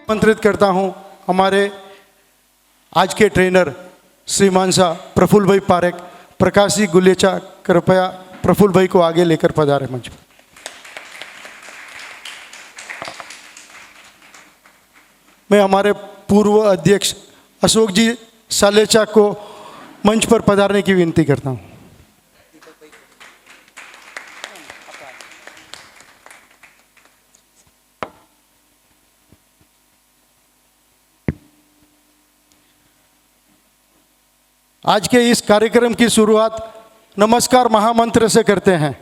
आमंत्रित करता हूं हमारे आज के ट्रेनर श्रीमान सा प्रफुल्ल भाई पारेख, प्रकाश जी गुलेचा, कृपया प्रफुल्ल भाई को आगे लेकर पधारे मंच पर। मैं हमारे पूर्व अध्यक्ष अशोक जी सालेचा को मंच पर पधारने की विनती करता हूं। आज के इस कार्यक्रम की शुरुआत नमस्कार महामंत्र से करते हैं।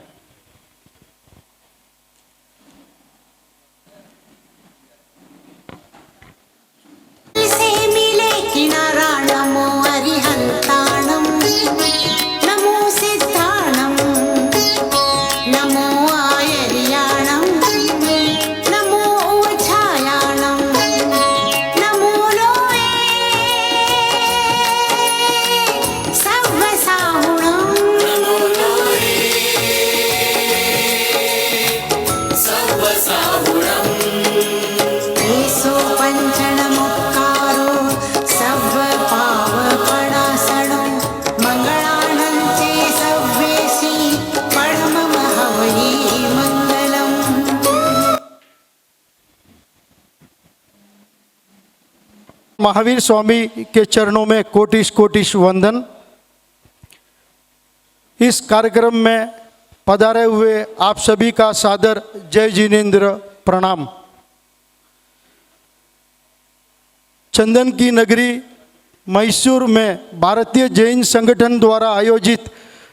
महावीर स्वामी के चरणों में कोटिश कोटिश वंदन। इस कार्यक्रम में पधारे हुए आप सभी का सादर जय जिनेन्द्र प्रणाम। चंदन की नगरी मैसूर में भारतीय जैन संगठन द्वारा आयोजित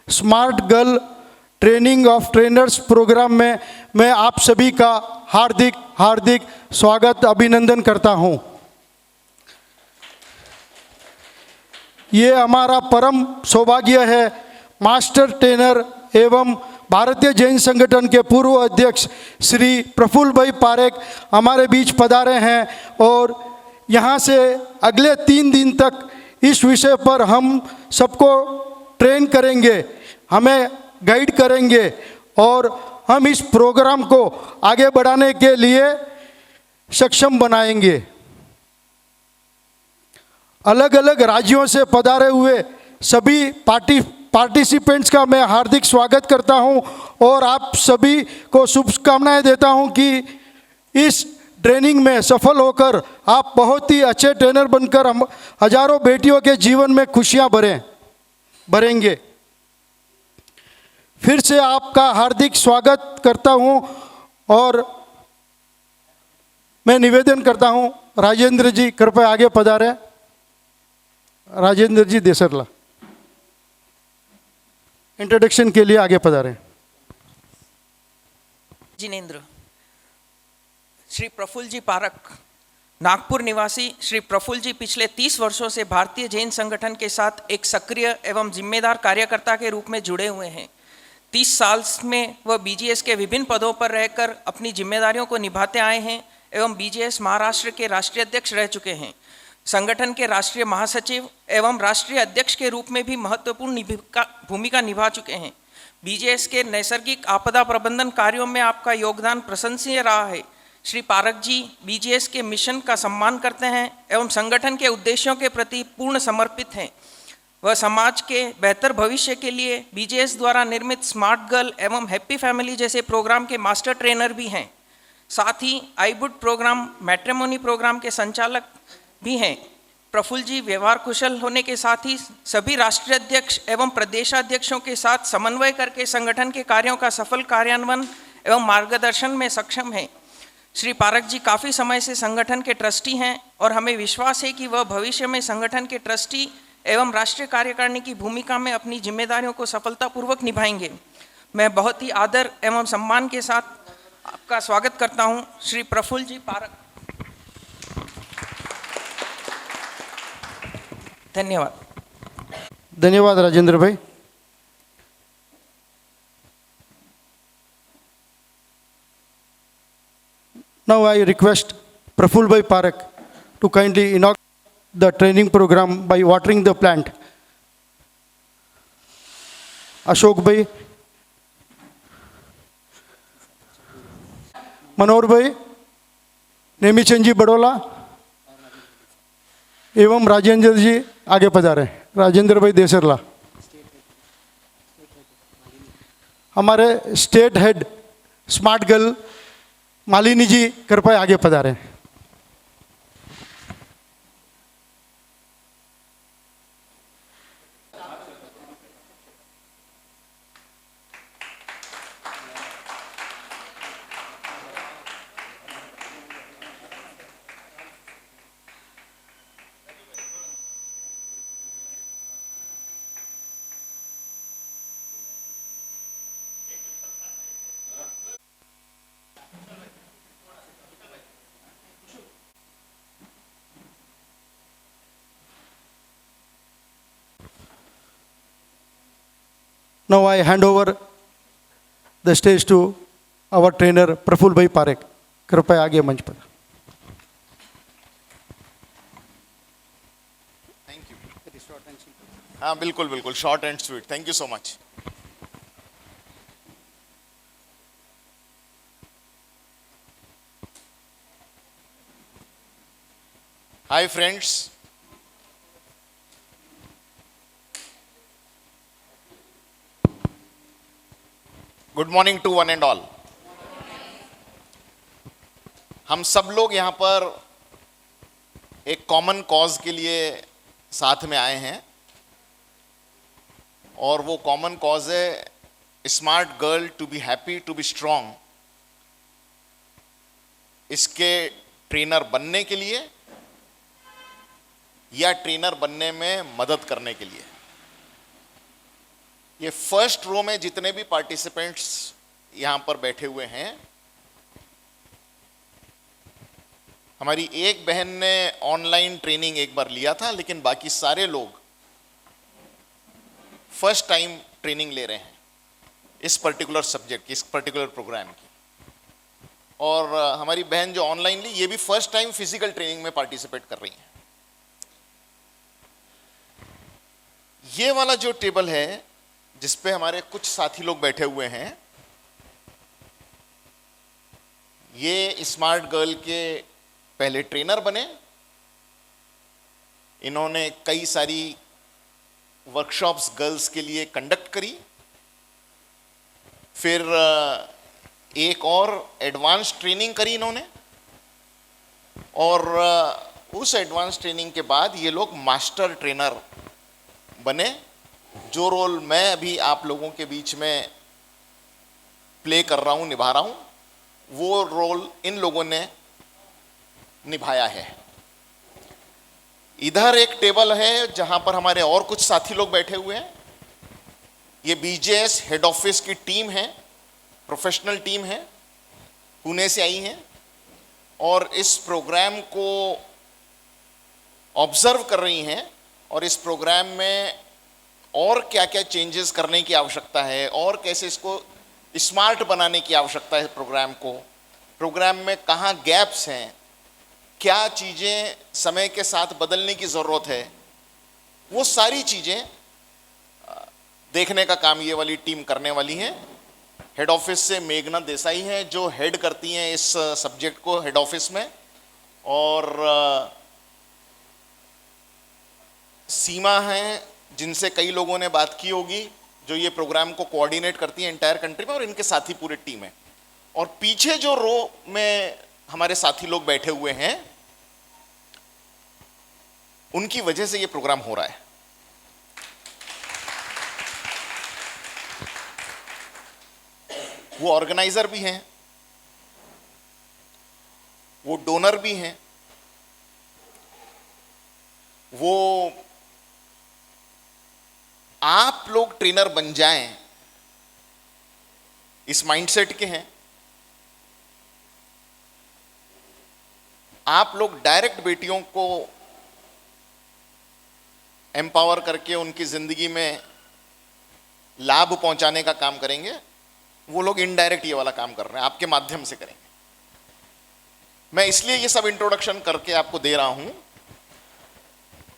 smart girl training of trainers programme में मैं आप सभी का हार्दिक हार्दिक स्वागत अभिनंदन करता हूं। ये हमारा परम सौभाग्य है, मास्टर ट्रेनर एवं भारतीय जैन संगठन के पूर्व अध्यक्ष श्री प्रफुल्ल भाई पारेख हमारे बीच पधारे हैं और यहाँ से अगले 3 दिन तक इस विषय पर हम सबको ट्रेन करेंगे, हमें गाइड करेंगे और हम इस प्रोग्राम को आगे बढ़ाने के लिए सक्षम बनाएंगे। अलग अलग राज्यों से पधारे हुए सभी पार्टिसिपेंट्स का मैं हार्दिक स्वागत करता हूं और आप सभी को शुभकामनाएं देता हूं कि इस ट्रेनिंग में सफल होकर आप बहुत ही अच्छे ट्रेनर बनकर हम हजारों बेटियों के जीवन में खुशियां भरेंगे। फिर से आपका हार्दिक स्वागत करता हूं और मैं निवेदन करता हूं राजेंद्र जी कृपया आगे पधारें। राजेंद्र जी देसरला इंट्रोडक्शन के लिए आगे पधारें। जिनेन्द्र। श्री प्रफुल्ल जी पारेख, नागपुर निवासी श्री प्रफुल्ल जी पिछले 30 वर्षों से भारतीय जैन संगठन के साथ एक सक्रिय एवं जिम्मेदार कार्यकर्ता के रूप में जुड़े हुए हैं। 30 साल में वह बीजीएस के विभिन्न पदों पर रहकर अपनी जिम्मेदारियों को निभाते आए हैं एवं बीजीएस महाराष्ट्र के राष्ट्रीय अध्यक्ष रह चुके हैं। संगठन के राष्ट्रीय महासचिव एवं राष्ट्रीय अध्यक्ष के रूप में भी महत्वपूर्ण भूमिका निभा चुके हैं। बीजीएस के नैसर्गिक आपदा प्रबंधन कार्यों में आपका योगदान प्रशंसनीय रहा है। श्री पारेख जी बीजीएस के मिशन का सम्मान करते हैं एवं संगठन के उद्देश्यों के प्रति पूर्ण समर्पित हैं। वह समाज के बेहतर भविष्य के लिए बीजीएस द्वारा निर्मित स्मार्ट गर्ल एवं हैप्पी फैमिली जैसे प्रोग्राम के मास्टर ट्रेनर भी हैं। साथ ही आईबुड प्रोग्राम, मैट्रिमोनी प्रोग्राम के संचालक भी हैं। प्रफुल्ल जी व्यवहार कुशल होने के साथ ही सभी राष्ट्रीय अध्यक्ष एवं प्रदेशाध्यक्षों के साथ समन्वय करके संगठन के कार्यों का सफल कार्यान्वयन एवं मार्गदर्शन में सक्षम हैं। श्री पारेख जी काफ़ी समय से संगठन के ट्रस्टी हैं और हमें विश्वास है कि वह भविष्य में संगठन के ट्रस्टी एवं राष्ट्रीय कार्यकारिणी की भूमिका में अपनी जिम्मेदारियों को सफलतापूर्वक निभाएंगे। मैं बहुत ही आदर एवं सम्मान के साथ आपका स्वागत करता हूं। श्री प्रफुल्ल जी पारेख। धन्यवाद। धन्यवाद राजेंद्र भाई। Now I request Prafull Bhai Parekh to kindly inaugurate the training program by watering the plant. Ashok Bhai, मनोहर भाई, नेमीचंद जी बड़ोला, एवं राजेंद्र जी आगे पधारें। राजेंद्र भाई देसरला, हमारे state head smart girl Malini ji कृपया आगे पधारें। Now I hand over the stage to our trainer Praful भाई पारेख, कृपया आगे मंच पर। Thank you. हाँ बिल्कुल बिल्कुल, short and sweet. Thank you so much. Hi friends, good morning to one and all. हम सब लोग यहाँ पर एक कॉमन कॉज के लिए साथ में आए हैं और वो कॉमन कॉज है smart girl to be happy to be strong. इसके ट्रेनर बनने के लिए या ट्रेनर बनने में मदद करने के लिए। ये फर्स्ट रो में जितने भी पार्टिसिपेंट्स यहां पर बैठे हुए हैं, हमारी एक बहन ने ऑनलाइन ट्रेनिंग एक बार लिया था, लेकिन बाकी सारे लोग फर्स्ट टाइम ट्रेनिंग ले रहे हैं इस पर्टिकुलर सब्जेक्ट की, इस पर्टिकुलर प्रोग्राम की। और हमारी बहन जो ऑनलाइन ली, ये भी फर्स्ट टाइम फिजिकल ट्रेनिंग में पार्टिसिपेट कर रही हैं। ये वाला जो टेबल है जिस पे हमारे कुछ साथी लोग बैठे हुए हैं, ये स्मार्ट गर्ल के पहले ट्रेनर बने। इन्होंने कई सारी वर्कशॉप्स गर्ल्स के लिए कंडक्ट करी। फिर एक और एडवांस ट्रेनिंग करी इन्होंने, और उस एडवांस ट्रेनिंग के बाद ये लोग मास्टर ट्रेनर बने। जो रोल मैं अभी आप लोगों के बीच में प्ले कर रहा हूं, निभा रहा हूं, वो रोल इन लोगों ने निभाया है। इधर एक टेबल है जहां पर हमारे और कुछ साथी लोग बैठे हुए हैं। ये बीजेएस हेड ऑफिस की टीम है, प्रोफेशनल टीम है, पुणे से आई है और इस प्रोग्राम को ऑब्जर्व कर रही हैं और इस प्रोग्राम में और क्या क्या चेंजेस करने की आवश्यकता है और कैसे इसको स्मार्ट बनाने की आवश्यकता है प्रोग्राम को। प्रोग्राम में कहाँ गैप्स हैं, क्या चीज़ें समय के साथ बदलने की ज़रूरत है, वो सारी चीज़ें देखने का काम ये वाली टीम करने वाली है। हेड ऑफिस से मेघना देसाई हैं जो हेड करती हैं इस सब्जेक्ट को हेड ऑफिस में, और सीमा हैं जिनसे कई लोगों ने बात की होगी, जो ये प्रोग्राम को कोऑर्डिनेट करती है एंटायर कंट्री में, और इनके साथी पूरी टीम है। और पीछे जो रो में हमारे साथी लोग बैठे हुए हैं, उनकी वजह से ये प्रोग्राम हो रहा है। वो ऑर्गेनाइजर भी हैं, वो डोनर भी हैं, वो आप लोग ट्रेनर बन जाएं इस माइंडसेट के हैं। आप लोग डायरेक्ट बेटियों को एम्पावर करके उनकी जिंदगी में लाभ पहुंचाने का काम करेंगे। वो लोग इनडायरेक्ट ये वाला काम कर रहे हैं, आपके माध्यम से करेंगे। मैं इसलिए ये सब इंट्रोडक्शन करके आपको दे रहा हूं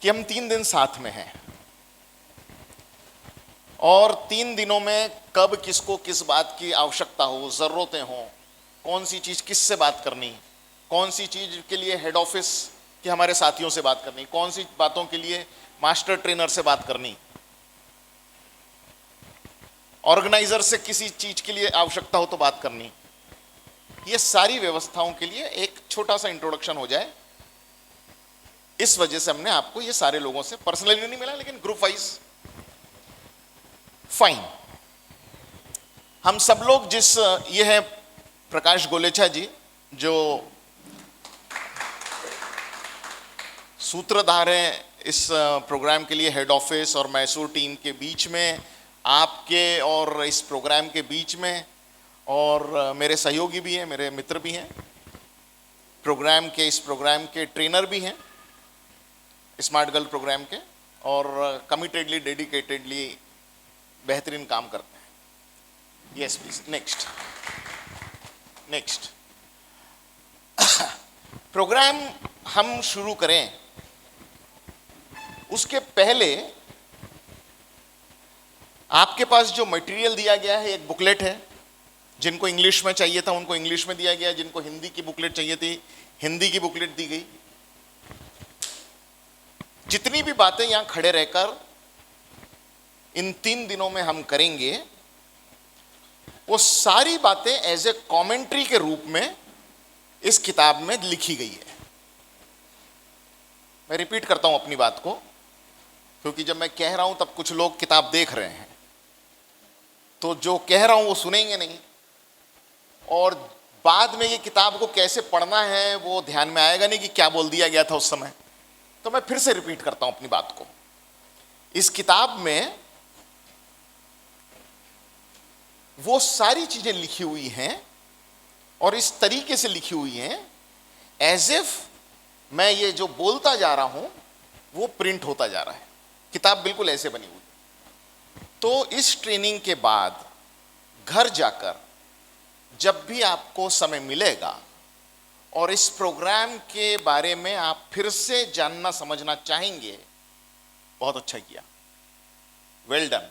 कि हम 3 दिन साथ में हैं और 3 दिनों में कब किसको किस बात की आवश्यकता हो, ज़रूरतें हो, कौन सी चीज़ किससे बात करनी, कौन सी चीज़ के लिए हेड ऑफिस कि हमारे साथियों से बात करनी, कौन सी बातों के लिए मास्टर ट्रेनर से बात करनी, ऑर्गेनाइजर से किसी चीज के लिए आवश्यकता हो तो बात करनी। ये सारी व्यवस्थाओं के लिए एक छोटा सा इंट्रोडक्शन हो जाए, इस वजह से हमने आपको ये सारे लोगों से पर्सनली नहीं मिला, लेकिन ग्रुप वाइज। फाइन। हम सब लोग जिस, ये है प्रकाश गोलेचा जी, जो सूत्रधार हैं इस प्रोग्राम के लिए, हेड ऑफिस और मैसूर टीम के बीच में, आपके और इस प्रोग्राम के बीच में, और मेरे सहयोगी भी हैं, मेरे मित्र भी हैं, प्रोग्राम के, इस प्रोग्राम के ट्रेनर भी हैं, स्मार्ट गर्ल प्रोग्राम के, और कमिटेडली, डेडिकेटेडली बेहतरीन काम करते हैं। Yes please, next next. Programme हम शुरू करें उसके पहले आपके पास जो मटेरियल दिया गया है, एक बुकलेट है। जिनको इंग्लिश में चाहिए था उनको इंग्लिश में दिया गया, जिनको हिंदी की बुकलेट चाहिए थी हिंदी की बुकलेट दी गई। जितनी भी बातें यहां खड़े रहकर इन 3 दिनों में हम करेंगे, वो सारी बातें एज ए कमेंट्री के रूप में इस किताब में लिखी गई है। मैं रिपीट करता हूं अपनी बात को, क्योंकि जब मैं कह रहा हूं तब कुछ लोग किताब देख रहे हैं, तो जो कह रहा हूं वो सुनेंगे नहीं, और बाद में ये किताब को कैसे पढ़ना है वो ध्यान में आएगा नहीं कि क्या बोल दिया गया था उस समय। तो मैं फिर से रिपीट करता हूं अपनी बात को। इस किताब में वो सारी चीजें लिखी हुई हैं, और इस तरीके से लिखी हुई हैं एज इफ मैं ये जो बोलता जा रहा हूं वो प्रिंट होता जा रहा है। किताब बिल्कुल ऐसे बनी हुई। तो इस ट्रेनिंग के बाद घर जाकर जब भी आपको समय मिलेगा और इस प्रोग्राम के बारे में आप फिर से जानना समझना चाहेंगे, बहुत अच्छा किया, वेल डन।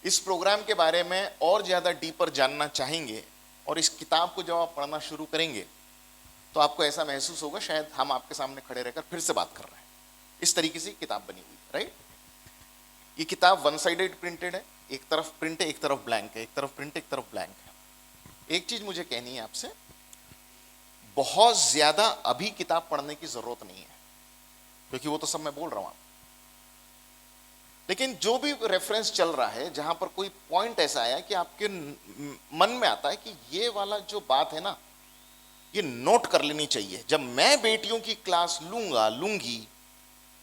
इस प्रोग्राम के बारे में और ज्यादा डीपर जानना चाहेंगे और इस किताब को जब आप पढ़ना शुरू करेंगे तो आपको ऐसा महसूस होगा शायद हम आपके सामने खड़े रहकर फिर से बात कर रहे हैं। इस तरीके से किताब बनी हुई, राइट। ये किताब 1 साइडेड प्रिंटेड है, एक तरफ प्रिंट है, एक तरफ ब्लैंक है, एक तरफ प्रिंट, एक तरफ ब्लैंक है। एक चीज मुझे कहनी है आपसे, बहुत ज्यादा अभी किताब पढ़ने की जरूरत नहीं है, क्योंकि वो तो सब मैं बोल रहा हूं। लेकिन जो भी रेफरेंस चल रहा है, जहां पर कोई पॉइंट ऐसा आया कि आपके मन में आता है कि ये वाला जो बात है ना, ये नोट कर लेनी चाहिए, जब मैं बेटियों की क्लास लूंगी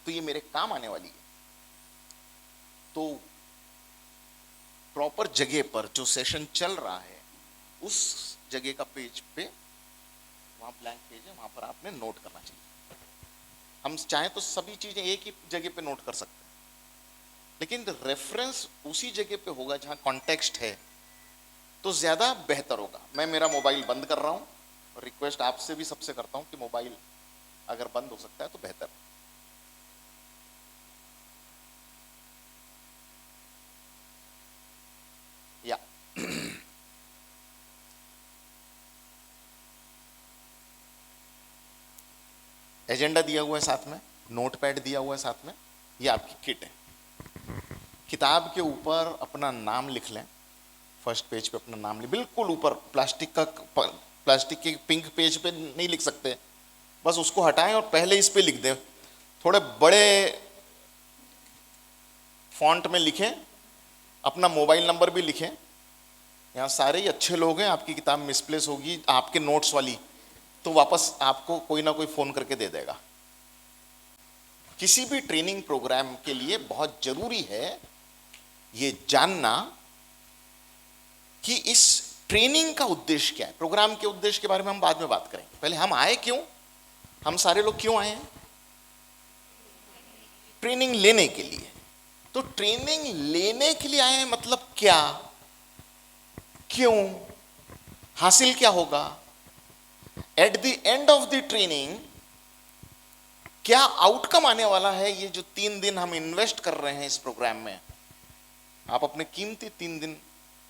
तो ये मेरे काम आने वाली है। तो प्रॉपर जगह पर जो सेशन चल रहा है उस जगह का पेज पे, वहां ब्लैंक पेज है, वहां पर आपने नोट करना चाहिए। हम चाहें तो सभी चीजें एक ही जगह पे नोट कर सकते हैं, लेकिन रेफरेंस उसी जगह पे होगा जहां कॉन्टेक्स्ट है, तो ज्यादा बेहतर होगा। मैं मेरा मोबाइल बंद कर रहा हूं, और रिक्वेस्ट आपसे भी सबसे करता हूं कि मोबाइल अगर बंद हो सकता है तो बेहतर है। या एजेंडा दिया हुआ है साथ में, नोटपैड दिया हुआ है साथ में, ये आपकी किट है। किताब के ऊपर अपना नाम लिख लें, फर्स्ट पेज पे अपना नाम लिख, बिल्कुल ऊपर। प्लास्टिक के पिंक पेज पे नहीं लिख सकते, बस उसको हटाएं और पहले इस पे लिख दें। थोड़े बड़े फॉन्ट में लिखें, अपना मोबाइल नंबर भी लिखें। यहाँ सारे ही अच्छे लोग हैं, आपकी किताब मिसप्लेस होगी आपके नोट्स वाली, तो वापस आपको कोई ना कोई फोन करके दे देगा। किसी भी ट्रेनिंग प्रोग्राम के लिए बहुत जरूरी है ये जानना कि इस ट्रेनिंग का उद्देश्य क्या है। प्रोग्राम के उद्देश्य के बारे में हम बाद में बात करेंगे, पहले हम आए क्यों, हम सारे लोग क्यों आए हैं? ट्रेनिंग लेने के लिए। तो ट्रेनिंग लेने के लिए आए हैं मतलब क्या, क्यों, हासिल क्या होगा, at the end of the training क्या आउटकम आने वाला है। ये जो 3 दिन हम इन्वेस्ट कर रहे हैं इस प्रोग्राम में, आप अपने कीमती 3 दिन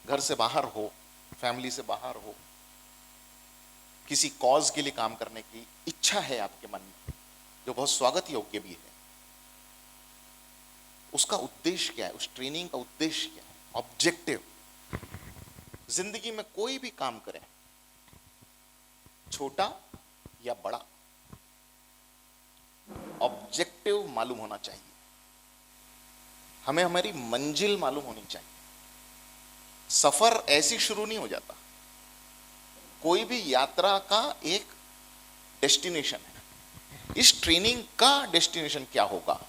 घर से बाहर हो, फैमिली से बाहर हो, किसी कॉज के लिए काम करने की इच्छा है आपके मन में, जो बहुत स्वागत योग्य भी है, उसका उद्देश्य क्या है, उस ट्रेनिंग का उद्देश्य क्या है, ऑब्जेक्टिव। जिंदगी में कोई भी काम करें, छोटा या बड़ा, ऑब्जेक्टिव मालूम होना चाहिए। हमें हमारी मंजिल मालूम होनी चाहिए। सफर ऐसी शुरू नहीं हो जाता। कोई भी यात्रा का एक डेस्टिनेशन है। इस ट्रेनिंग का डेस्टिनेशन क्या होगा,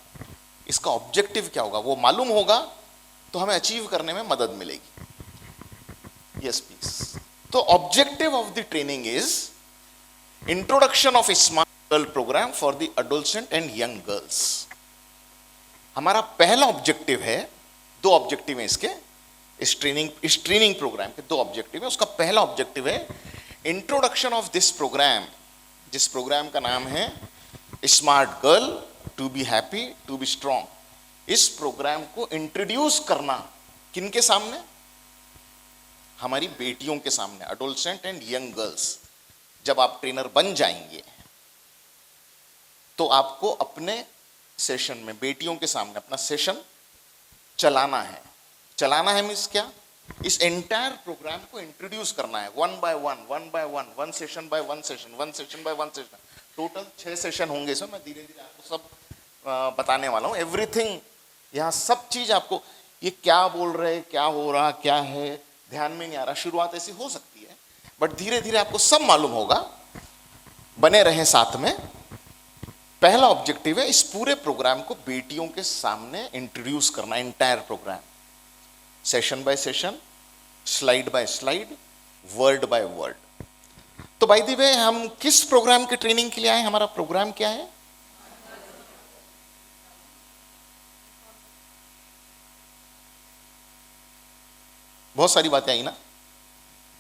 इसका ऑब्जेक्टिव क्या होगा, वो मालूम होगा तो हमें अचीव करने में मदद मिलेगी। Yes please. तो objective of the training is introduction of smart girl programme for the adolescent and young girls. हमारा पहला ऑब्जेक्टिव है, दो ऑब्जेक्टिव है इसके, इस ट्रेनिंग प्रोग्राम के दो ऑब्जेक्टिव है। उसका पहला ऑब्जेक्टिव है इंट्रोडक्शन ऑफ दिस प्रोग्राम, जिस प्रोग्राम का नाम है smart girl to be happy to be strong. इस प्रोग्राम को इंट्रोड्यूस करना किनके सामने, हमारी बेटियों के सामने, एडोलसेंट एंड यंग गर्ल्स। जब आप ट्रेनर बन जाएंगे तो आपको अपने सेशन में बेटियों के सामने अपना सेशन चलाना है। चलाना है मीन्स क्या, इस एंटायर प्रोग्राम को इंट्रोड्यूस करना है, one by one, one session by one session, one session by one session. Total 6 session होंगे इसमें। मैं धीरे धीरे आपको सब बताने वाला हूँ। एवरीथिंग, यहाँ सब चीज आपको, ये क्या बोल रहे, क्या हो रहा, क्या है, ध्यान में नहीं आ रहा। शुरुआत ऐसी हो सकती है, बट धीरे धीरे आपको सब मालूम होगा। बने रहें साथ में। पहला ऑब्जेक्टिव है इस पूरे प्रोग्राम को बेटियों के सामने इंट्रोड्यूस करना, entire programme, session by session, slide by slide, word by word. तो बाय द वे हम किस प्रोग्राम के ट्रेनिंग के लिए आए, हमारा प्रोग्राम क्या है? बहुत सारी बातें आई ना।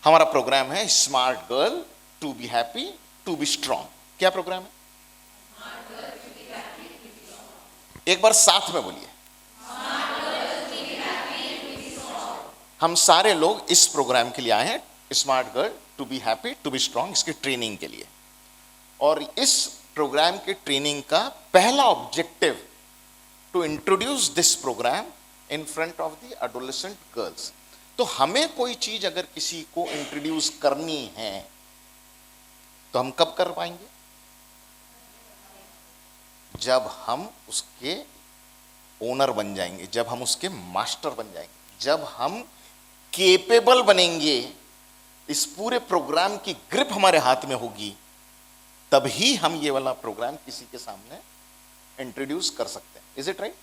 हमारा प्रोग्राम है smart girl to be happy to be strong. क्या प्रोग्राम है? एक बार साथ में बोलिए। हम सारे लोग इस प्रोग्राम के लिए आए हैं, smart girl to be happy to be strong, इसके ट्रेनिंग के लिए। और इस प्रोग्राम के ट्रेनिंग का पहला objective to introduce this programme in front of the adolescent girls. तो हमें कोई चीज अगर किसी को इंट्रोड्यूस करनी है तो हम कब कर पाएंगे? जब हम उसके ओनर बन जाएंगे, जब हम उसके मास्टर बन जाएंगे, जब हम केपेबल बनेंगे, इस पूरे प्रोग्राम की ग्रिप हमारे हाथ में होगी, तभी हम ये वाला प्रोग्राम किसी के सामने इंट्रोड्यूस कर सकते हैं। Is it right?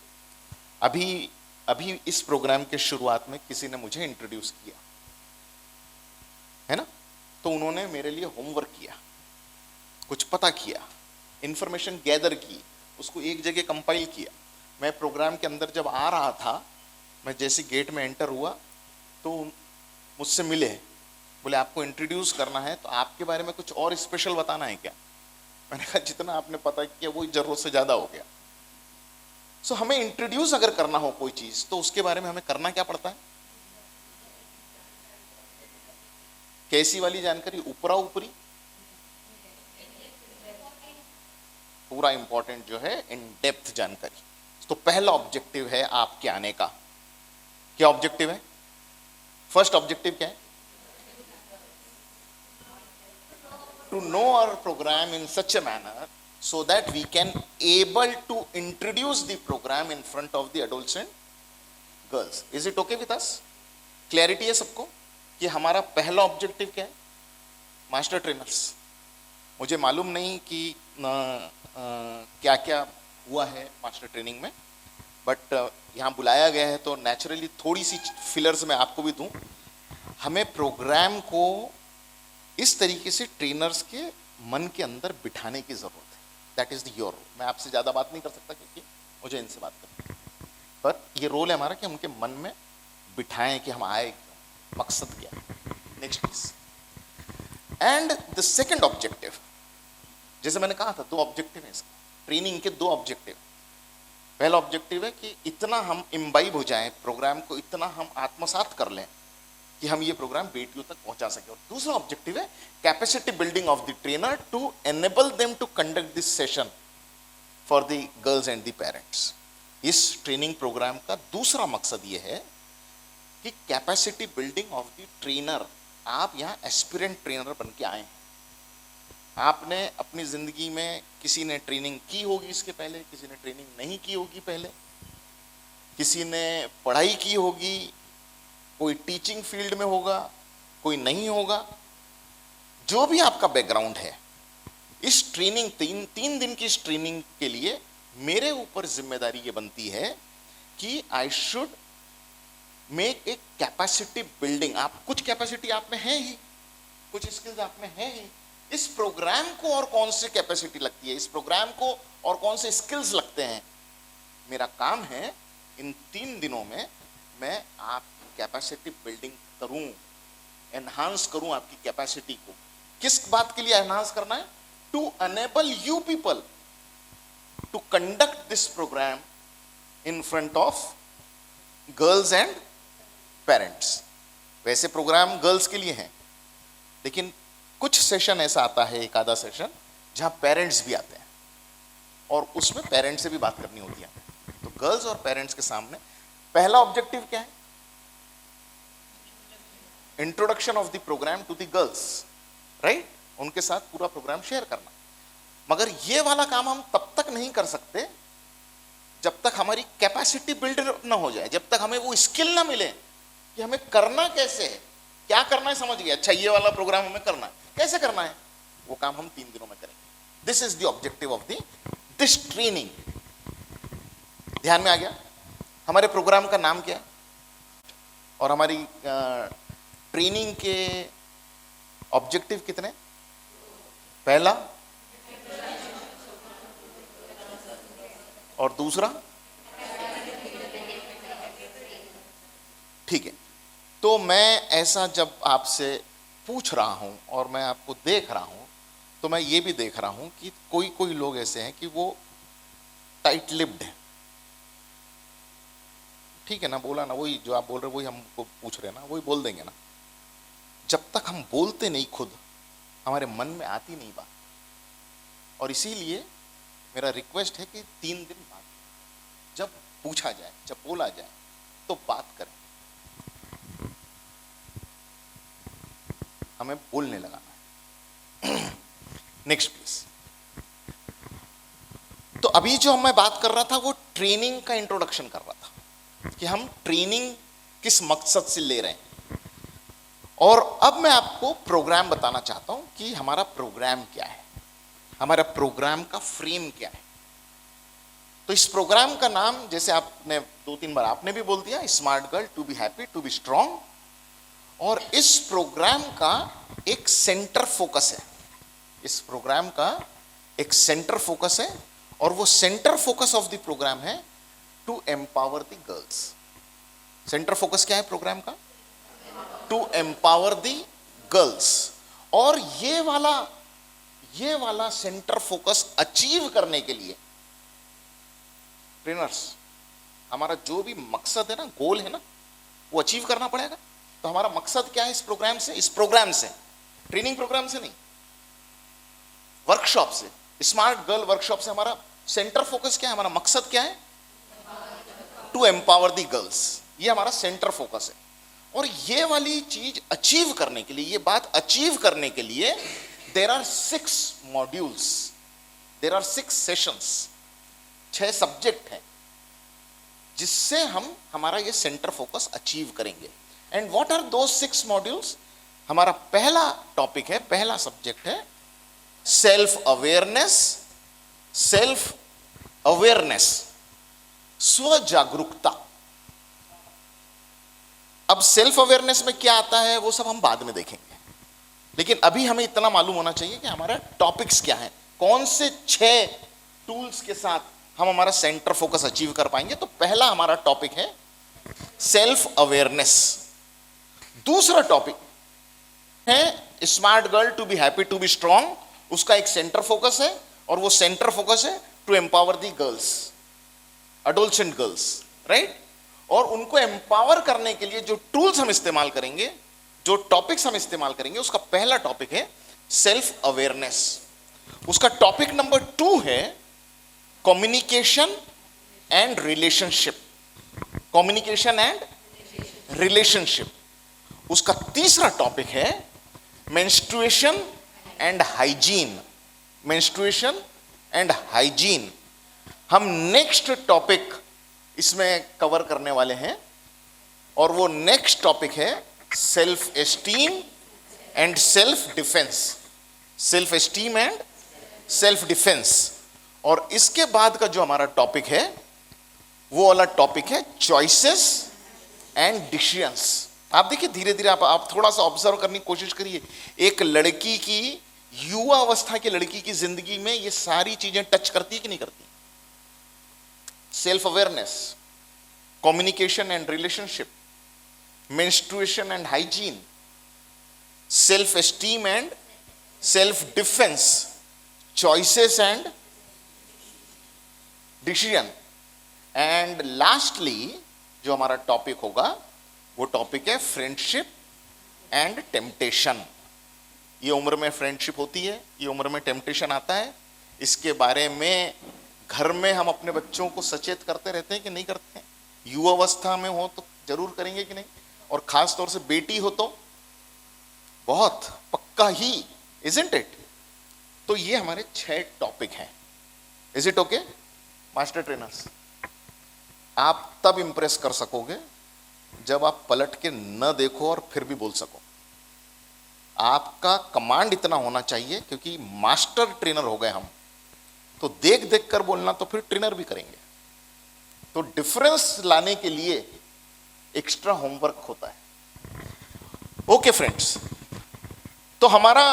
अभी इस प्रोग्राम के शुरुआत में किसी ने मुझे इंट्रोड्यूस किया है ना, तो उन्होंने मेरे लिए होमवर्क किया, कुछ पता किया, इंफॉर्मेशन गैदर की, उसको एक जगह कंपाइल किया। मैं प्रोग्राम के अंदर जब आ रहा था, मैं जैसे गेट में एंटर हुआ तो मुझसे मिले, बोले आपको इंट्रोड्यूस करना है तो आपके बारे में कुछ और स्पेशल बताना है क्या? मैंने कहा जितना आपने पता किया वो जरूरत से ज्यादा हो गया। सो हमें इंट्रोड्यूस अगर करना हो कोई चीज तो उसके बारे में हमें करना क्या पड़ता है? कैसी वाली जानकारी? ऊपरा ऊपरी? पूरा इंपॉर्टेंट जो है इन डेप्थ जानकारी। तो पहला ऑब्जेक्टिव है आपके आने का। क्या ऑब्जेक्टिव है? फर्स्ट ऑब्जेक्टिव क्या है? To know our programme in such a manner so that we can able to introduce the program in front of the adolescent girls. Is it okay with us? Clarity है सबको कि हमारा पहला objective क्या है? Master trainers. मुझे मालूम नहीं कि क्या क्या हुआ है मास्टर ट्रेनिंग में, बट यहाँ बुलाया गया है तो नेचुरली थोड़ी सी फिलर्स मैं आपको भी दूं। हमें प्रोग्राम को इस तरीके से ट्रेनर्स के मन के अंदर बिठाने की जरूरत है। That is your role. मैं आपसे ज्यादा बात नहीं कर सकता क्योंकि मुझे इनसे बात करनी है, पर ये रोल है हमारा कि हम उनके मन में बिठाएं कि हम आए, मकसद क्या है। Next please. And the second objective, जैसे मैंने कहा था दो ऑब्जेक्टिव है इसका, ट्रेनिंग के दो ऑब्जेक्टिव। पहला ऑब्जेक्टिव है कि इतना हम इम्बाइब हो जाएं प्रोग्राम को, इतना हम आत्मसात कर लें कि हम ये प्रोग्राम बेटियों तक पहुंचा सके। और दूसरा ऑब्जेक्टिव है capacity building of the trainer to enable them to conduct this session for the girls and the parents. इस ट्रेनिंग प्रोग्राम का दूसरा मकसद ये है कि capacity building of the trainer. आप यहाँ एस्पिरेंट ट्रेनर बन के आए हैं, आपने अपनी जिंदगी में किसी ने ट्रेनिंग की होगी इसके पहले, किसी ने ट्रेनिंग नहीं की होगी पहले, किसी ने पढ़ाई की होगी, कोई टीचिंग फील्ड में होगा, कोई नहीं होगा। जो भी आपका बैकग्राउंड है, इस ट्रेनिंग तीन दिन की इस ट्रेनिंग के लिए मेरे ऊपर जिम्मेदारी ये बनती है कि I should make a capacity building. आप कुछ कैपेसिटी आप में है ही, कुछ स्किल्स आप में है ही। इस प्रोग्राम को और कौन सी कैपेसिटी लगती है, इस प्रोग्राम को और कौन से स्किल्स लगते हैं, मेरा काम है इन 3 दिनों में मैं आपकी कैपेसिटी बिल्डिंग करूं, एनहांस करूं आपकी कैपेसिटी को। किस बात के लिए एनहांस करना है? To enable you people to conduct this programme in front of girls and parents. वैसे प्रोग्राम गर्ल्स के लिए हैं, लेकिन कुछ सेशन ऐसा आता है, एक आधा सेशन, जहां पेरेंट्स भी आते हैं और उसमें पेरेंट्स से भी बात करनी होती है। तो गर्ल्स और पेरेंट्स के सामने पहला ऑब्जेक्टिव क्या है? Introduction of the programme to the girls, right? उनके साथ पूरा प्रोग्राम शेयर करना। मगर ये वाला काम हम तब तक नहीं कर सकते जब तक हमारी कैपेसिटी बिल्ड ना हो जाए, जब तक हमें वो स्किल ना मिले कि हमें करना कैसे है, क्या करना है, समझ गए? अच्छा, ये वाला प्रोग्राम हमें करना है, कैसे करना है, वो काम हम 3 दिनों में करेंगे। This is the objective of this training. ध्यान में आ गया? हमारे प्रोग्राम का नाम क्या है और हमारी ट्रेनिंग के ऑब्जेक्टिव कितने? पहला और दूसरा, ठीक है। तो मैं ऐसा जब आपसे पूछ रहा हूं और मैं आपको देख रहा हूं, तो मैं ये भी देख रहा हूं कि कोई लोग ऐसे हैं कि वो टाइट लिप्ड है। ठीक है ना, बोला ना, वही जो आप बोल रहे वही हमको पूछ रहे हैं ना, वही बोल देंगे ना। जब तक हम बोलते नहीं खुद, हमारे मन में आती नहीं बात। और इसीलिए मेरा रिक्वेस्ट है कि 3 दिन बाद जब पूछा जाए, जब बोला जाए, तो बात करें, हमें बोलने लगाना है। Next please. तो अभी जो मैं बात कर रहा था वो ट्रेनिंग का इंट्रोडक्शन कर रहा था कि हम ट्रेनिंग किस मकसद से ले रहे हैं। और अब मैं आपको प्रोग्राम बताना चाहता हूं कि हमारा प्रोग्राम क्या है, हमारा प्रोग्राम का फ्रेम क्या है। तो इस प्रोग्राम का नाम, जैसे आपने 2-3 बार आपने भी बोल दिया, smart girl to be happy to be strong. और इस प्रोग्राम का एक सेंटर फोकस है, इस प्रोग्राम का एक सेंटर फोकस है, और वो centre focus of the programme है to empower the girls. Centre focus क्या है प्रोग्राम का? To empower the girls. और ये वाला सेंटर फोकस अचीव करने के लिए ट्रेनर्स, हमारा जो भी मकसद है ना, गोल है ना, वो अचीव करना पड़ेगा। तो हमारा मकसद क्या है इस प्रोग्राम से? इस प्रोग्राम से, ट्रेनिंग प्रोग्राम से नहीं, वर्कशॉप से, स्मार्ट गर्ल वर्कशॉप से हमारा सेंटर फोकस क्या है, हमारा मकसद क्या है? To empower the girls. ये हमारा सेंटर फोकस है। और ये वाली चीज अचीव करने के लिए, ये बात अचीव करने के लिए there are 6 modules, there are 6 sessions, 6 subject हैं जिससे हम हमारा ये सेंटर फोकस अचीव करेंगे। And what are those 6 modules? हमारा पहला टॉपिक है, पहला सब्जेक्ट है सेल्फ अवेयरनेस। सेल्फ अवेयरनेस, स्व जागरूकता। अब सेल्फ अवेयरनेस में क्या आता है वो सब हम बाद में देखेंगे, लेकिन अभी हमें इतना मालूम होना चाहिए कि हमारा टॉपिक्स क्या है, कौन से 6 टूल्स के साथ हम हमारा सेंटर फोकस अचीव कर पाएंगे। तो पहला हमारा टॉपिक है सेल्फ अवेयरनेस। दूसरा टॉपिक है smart girl to be happy to be strong. उसका एक सेंटर फोकस है, और वो सेंटर फोकस है to empower the girls, adolescent girls, right? और उनको एम्पावर करने के लिए जो टूल्स हम इस्तेमाल करेंगे जो टॉपिक्स हम इस्तेमाल करेंगे उसका पहला टॉपिक है सेल्फ अवेयरनेस, उसका टॉपिक नंबर 2 है communication and relationship, communication and relationship, उसका तीसरा टॉपिक है menstruation and hygiene, menstruation and hygiene. हम नेक्स्ट टॉपिक इसमें कवर करने वाले हैं और वो नेक्स्ट टॉपिक है self esteem and self defence, self esteem and self defence. और इसके बाद का जो हमारा टॉपिक है वो वाला टॉपिक है चॉइसेस एंड डिसीजंस। आप देखिए धीरे धीरे आप थोड़ा सा ऑब्जर्व करने की कोशिश करिए, एक लड़की की, युवा अवस्था की लड़की की जिंदगी में ये सारी चीजें टच करती है कि नहीं करती? Self awareness, communication and relationship, menstruation and hygiene, self esteem and self defence, choices and decision, and lastly जो हमारा टॉपिक होगा वो टॉपिक है फ्रेंडशिप एंड टेम्पटेशन। ये उम्र में फ्रेंडशिप होती है, ये उम्र में टेम्पटेशन आता है। इसके बारे में घर में हम अपने बच्चों को सचेत करते रहते हैं कि नहीं करते हैं? युवा अवस्था में हो तो जरूर करेंगे कि नहीं, और खास तौर से बेटी हो तो बहुत पक्का ही, इजंट इट? तो ये हमारे 6 टॉपिक हैं। Is it okay master trainers? आप तब इंप्रेस कर सकोगे जब आप पलट के न देखो और फिर भी बोल सको। आपका कमांड इतना होना चाहिए, क्योंकि मास्टर ट्रेनर हो गए हम, तो देख देख कर बोलना तो फिर ट्रेनर भी करेंगे। तो डिफरेंस लाने के लिए एक्स्ट्रा होमवर्क होता है। ओके फ्रेंड्स, तो हमारा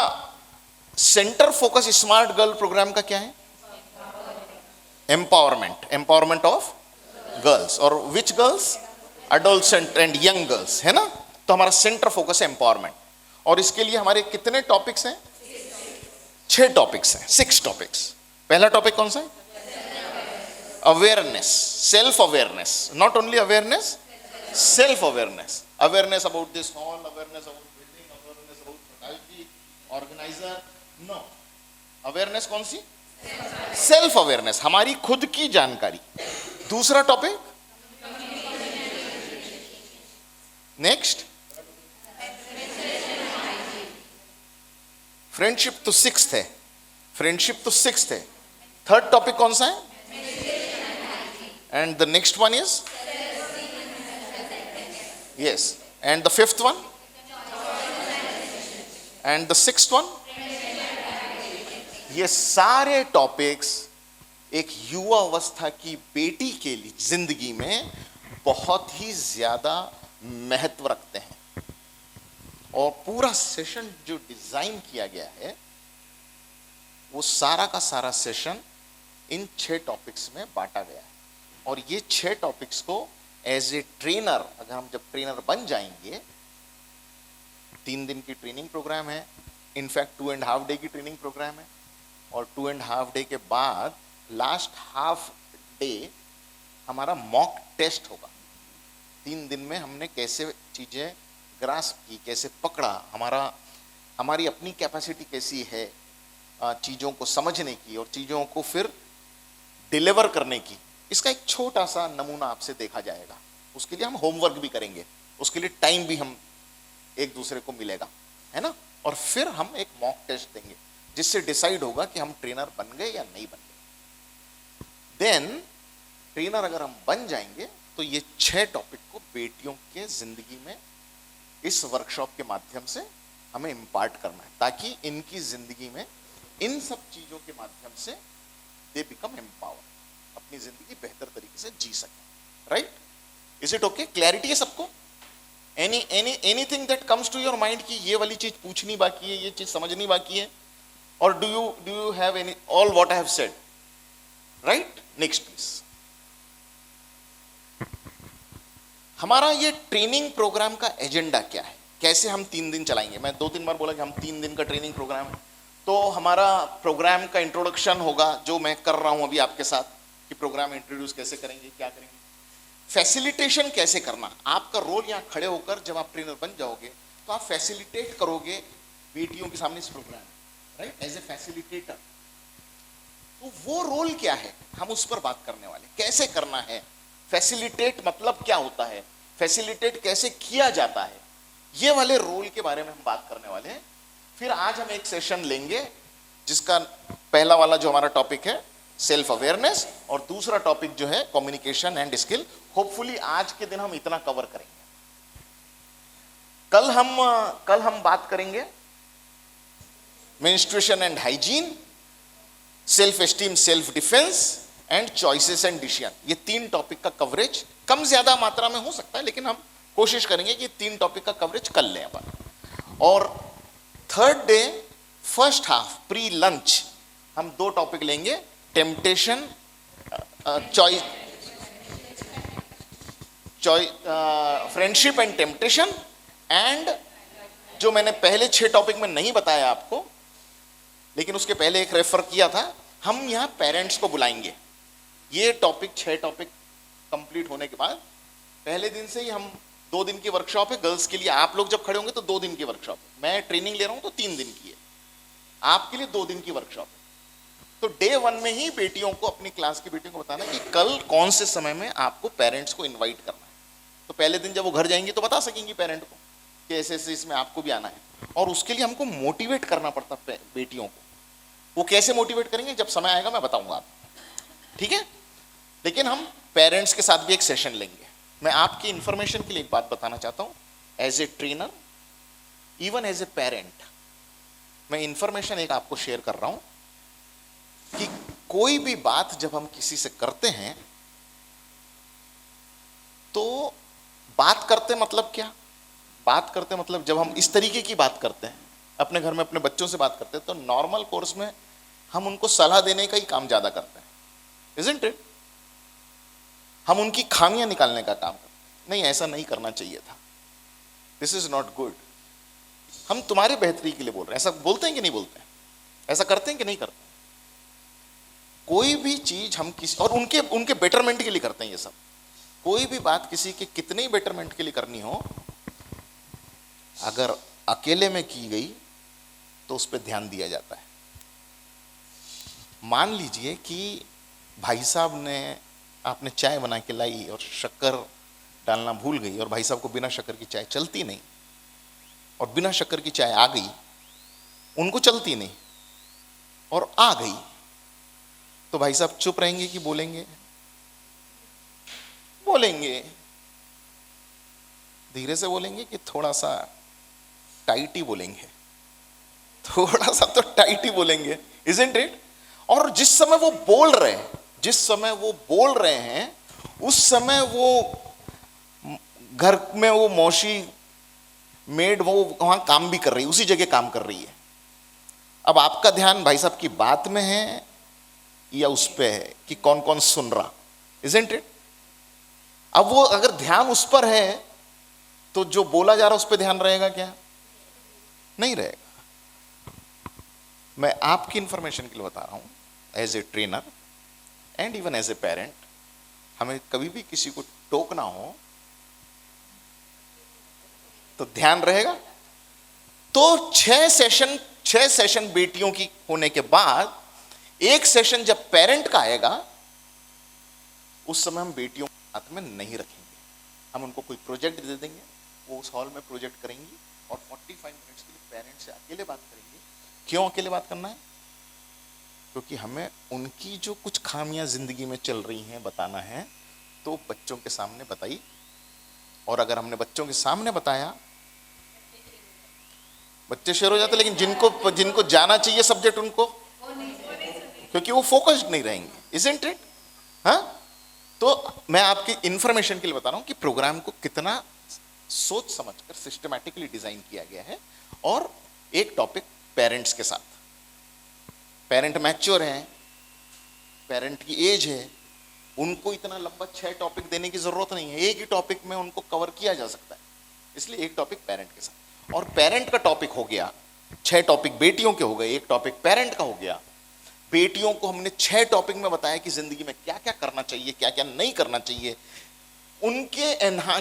centre focus smart girl programme का क्या है? Empowerment, empowerment of girls. और which girls? Adolescent and young girls, है ना? तो हमारा सेंटर फोकस है एम्पावरमेंट। और इसके लिए हमारे कितने टॉपिक्स हैं? 6 टॉपिक्स हैं, 6 टॉपिक्स। पहला टॉपिक कौन सा है? Awareness, self awareness, not only awareness, self awareness, awareness about this hall, awareness about building, awareness about faculty, organiser, no. Awareness कौन सी? सेल्फ अवेयरनेस, हमारी खुद की जानकारी। दूसरा टॉपिक नेक्स्ट फ्रेंडशिप तो 6th है, फ्रेंडशिप तो 6th है। थर्ड टॉपिक कौन सा है? And the next one is yes, and the 5th one, and the 6th one. ये सारे टॉपिक्स एक युवा अवस्था की बेटी के लिए जिंदगी में बहुत ही ज्यादा महत्व रखते हैं। और पूरा सेशन जो डिजाइन किया गया है वो सारा का सारा सेशन इन 6 टॉपिक्स में बांटा गया है। और ये 6 टॉपिक्स को एज ए ट्रेनर, अगर हम जब ट्रेनर बन जाएंगे, 3 दिन की ट्रेनिंग प्रोग्राम है, इनफैक्ट 2.5 डे की ट्रेनिंग प्रोग्राम है। और 2.5 डे के बाद लास्ट हाफ डे हमारा मॉक टेस्ट होगा। 3 दिन में हमने कैसे चीजें ग्रास्प की, कैसे पकड़ा, हमारी अपनी कैपेसिटी कैसी है चीज़ों को समझने की और चीज़ों को फिर डिलीवर करने की, इसका एक छोटा सा नमूना आपसे देखा जाएगा। उसके लिए हम होमवर्क भी करेंगे, उसके लिए टाइम भी हम एक दूसरे को मिलेगा, है ना? और फिर हम एक मॉक टेस्ट देंगे जिससे डिसाइड होगा कि हम ट्रेनर बन गए या नहीं बन गए। देन ट्रेनर अगर हम बन जाएंगे तो ये 6 टॉपिक को बेटियों के जिंदगी में इस वर्कशॉप के माध्यम से हमें इम्पार्ट करना है, ताकि इनकी जिंदगी में इन सब चीजों के माध्यम से दे बिकम एम्पावर, अपनी जिंदगी बेहतर तरीके से जी सकें। Right? Is it okay? Clarity है सबको? Anything that comes to your mind कि ये वाली चीज पूछनी बाकी है, ये चीज समझनी बाकी है? और do you have any all what I have said? Right? Next please. हमारा ये ट्रेनिंग प्रोग्राम का एजेंडा क्या है, कैसे हम 3 दिन चलाएंगे? मैं 2-3 बार बोला कि हम 3 दिन का ट्रेनिंग प्रोग्राम है। तो हमारा प्रोग्राम का इंट्रोडक्शन होगा, जो मैं कर रहा हूं अभी आपके साथ, कि प्रोग्राम इंट्रोड्यूस कैसे करेंगे, क्या करेंगे, फैसिलिटेशन कैसे करना। आपका रोल यहाँ खड़े होकर जब आप ट्रेनर बन जाओगे तो तो आप फैसिलिटेट करोगे बेटियों के सामने इस programme, right, as a facilitator. तो वो रोल क्या है, हम उस पर बात करने वाले, कैसे करना है, फैसिलिटेट मतलब क्या होता है, फैसिलिटेट कैसे किया जाता है, ये वाले रोल के बारे में हम बात करने वाले हैं। फिर आज हम एक सेशन लेंगे जिसका पहला वाला जो हमारा टॉपिक है सेल्फ अवेयरनेस, और दूसरा टॉपिक जो है कम्युनिकेशन एंड स्किल। होपफुली आज के दिन हम इतना कवर करेंगे। कल हम बात करेंगे menstruation and hygiene, self esteem, self defence and choices and decision. ये 3 टॉपिक का कवरेज कम ज्यादा मात्रा में हो सकता है, लेकिन हम कोशिश करेंगे कि 3 टॉपिक का कवरेज कर लें अपन। और third day first half pre lunch हम 2 टॉपिक लेंगे, temptation, choice, friendship and temptation, and जो मैंने पहले 6 टॉपिक में नहीं बताया आपको, लेकिन उसके पहले एक रेफर किया था, हम यहाँ पेरेंट्स को बुलाएंगे। ये टॉपिक 6 टॉपिक कंप्लीट होने के बाद पहले दिन से ही हम 2 दिन की वर्कशॉप है गर्ल्स के लिए। आप लोग जब खड़े होंगे तो 2 दिन की वर्कशॉप है, मैं ट्रेनिंग ले रहा हूं तो 3 दिन की है, आपके लिए 2 दिन की वर्कशॉप है। तो डे 1 में ही बेटियों को, अपनी क्लास की बेटियों को बताना कि कल कौन से समय में आपको पेरेंट्स को इन्वाइट करना है। तो पहले दिन जब वो घर जाएंगी तो बता सकेंगी पेरेंट को कि ऐसे ऐसे इसमें आपको भी आना है। और उसके लिए हमको मोटिवेट करना पड़ता बेटियों को। वो कैसे मोटिवेट करेंगे जब समय आएगा मैं बताऊंगा आपको, ठीक है। लेकिन हम पेरेंट्स के साथ भी एक सेशन लेंगे। मैं आपकी इंफॉर्मेशन के लिए एक बात बताना चाहता हूं, as a trainer, even as a parent, मैं इंफॉर्मेशन एक आपको शेयर कर रहा हूं कि कोई भी बात जब हम किसी से करते हैं तो बात करते मतलब क्या, बात करते मतलब जब हम इस तरीके की बात करते हैं, अपने घर में अपने बच्चों से बात करते हैं, तो नॉर्मल कोर्स में हम उनको सलाह देने का ही काम ज्यादा करते हैं, इज़न्ट इट। हम उनकी खामियां निकालने का काम करते हैं, नहीं ऐसा नहीं करना चाहिए था, दिस इज नॉट गुड, हम तुम्हारी बेहतरी के लिए बोल रहे हैं। ऐसा बोलते हैं कि नहीं बोलते हैं, ऐसा करते हैं कि नहीं करते। कोई भी चीज हम किसी, और उनके बेटरमेंट के लिए करते हैं ये सब। कोई भी बात किसी के कितने बेटरमेंट के लिए करनी हो, अगर अकेले में की गई तो उस पर ध्यान दिया जाता है। मान लीजिए कि भाई साहब ने, आपने चाय बना के लाई और शक्कर डालना भूल गई, और भाई साहब को बिना शक्कर की चाय चलती नहीं, और बिना शक्कर की चाय आ गई, उनको चलती नहीं और आ गई, तो भाई साहब चुप रहेंगे कि बोलेंगे? बोलेंगे। धीरे से बोलेंगे कि थोड़ा सा टाइट ही बोलेंगे? थोड़ा सा तो टाइट ही बोलेंगे, इज़न्ट इट। और जिस समय वो बोल रहे हैं, जिस समय वो बोल रहे हैं, उस समय वो घर में वो मौसी मेड वो वहां काम भी कर रही है, उसी जगह काम कर रही है। अब आपका ध्यान भाई साहब की बात में है या उस पे है कि कौन कौन सुन रहा, इज़न्ट इट। अब वो अगर ध्यान उस पर है तो जो बोला जा रहा है उस पर ध्यान रहेगा क्या? नहीं रहेगा। मैं आपकी इंफॉर्मेशन के लिए बता रहा हूं, as a trainer and even as a parent, हमें कभी भी किसी को टोकना हो तो ध्यान रहेगा। तो 6 सेशन बेटियों की होने के बाद एक सेशन जब पेरेंट का आएगा, उस समय हम बेटियों को हाथ में नहीं रखेंगे, हम उनको कोई प्रोजेक्ट दे देंगे, वो उस हॉल में प्रोजेक्ट करेंगी और 45 मिनट्स के लिए पेरेंट्स से अकेले बात करेंगे। क्यों अकेले बात करना है? क्योंकि हमें उनकी जो कुछ खामियां जिंदगी में चल रही हैं बताना है, तो बच्चों के सामने बताई। और अगर हमने बच्चों के सामने बताया, बच्चे शेयर हो जाते, लेकिन जिनको जाना चाहिए सब्जेक्ट, उनको, क्योंकि वो फोकस्ड नहीं रहेंगे, इज़न्ट इट। हाँ, तो मैं आपकी इंफॉर्मेशन के लिए बता रहा हूं कि प्रोग्राम को कितना सोच समझकर सिस्टमैटिकली डिजाइन किया गया है। और एक टॉपिक पेरेंट्स के साथ, पेरेंट मैच्योर हैं, पेरेंट की एज है, उनको इतना लंबा 6 टॉपिक देने की जरूरत नहीं है, एक ही टॉपिक में उनको कवर किया जा सकता है, इसलिए एक टॉपिक पेरेंट के साथ। और पेरेंट का टॉपिक हो गया, 6 टॉपिक बेटियों के हो गए, एक टॉपिक पेरेंट का हो गया। बेटियों को हमने 6 टॉपिक में बताया कि जिंदगी में क्या क्या करना चाहिए, क्या क्या नहीं करना चाहिए, उनके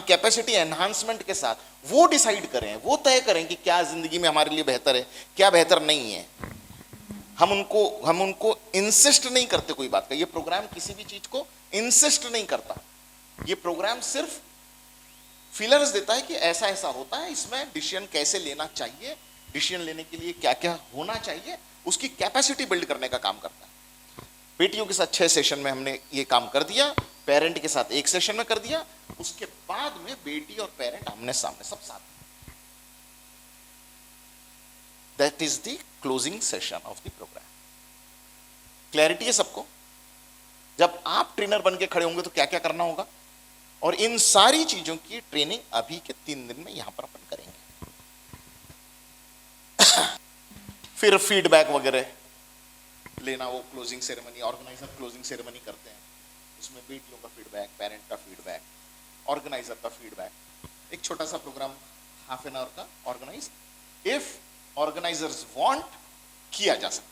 कैपेसिटी एनहांसमेंट के साथ वो डिसाइड करें, वो तय करें कि क्या जिंदगी में हमारे लिए बेहतर है, क्या बेहतर नहीं है। हम उनको इंसिस्ट नहीं करते कोई बात का। ये प्रोग्राम किसी भी चीज को इंसिस्ट नहीं करता। ये प्रोग्राम सिर्फ फीलर्स देता है कि ऐसा ऐसा होता है, इसमें डिसीजन कैसे लेना चाहिए, डिसीजन लेने के लिए क्या क्या होना चाहिए, उसकी कैपेसिटी बिल्ड करने का काम करता है। बेटियों के साथ 6 सेशन में हमने ये काम कर दिया, पेरेंट के साथ 1 सेशन में कर दिया, उसके बाद में बेटी और पेरेंट आमने सामने सब साथ। That is the closing session of the programme. Clarity है सबको? जब आप ट्रेनर बन के खड़े होंगे तो क्या क्या करना होगा, और इन सारी चीजों की ट्रेनिंग अभी के 3 दिन में यहां पर अपन करेंगे। फिर फीडबैक वगैरह लेना, वो closing ceremony, organiser closing ceremony करते हैं, उसमें बेटियों का फीडबैक, पेरेंट का फीडबैक, ऑर्गेनाइजर का फीडबैक। एक छोटा सा प्रोग्राम हाफ एन आवर का ऑर्गेनाइज, इफ ऑर्गेनाइजर्स वांट, किया जा सकता है।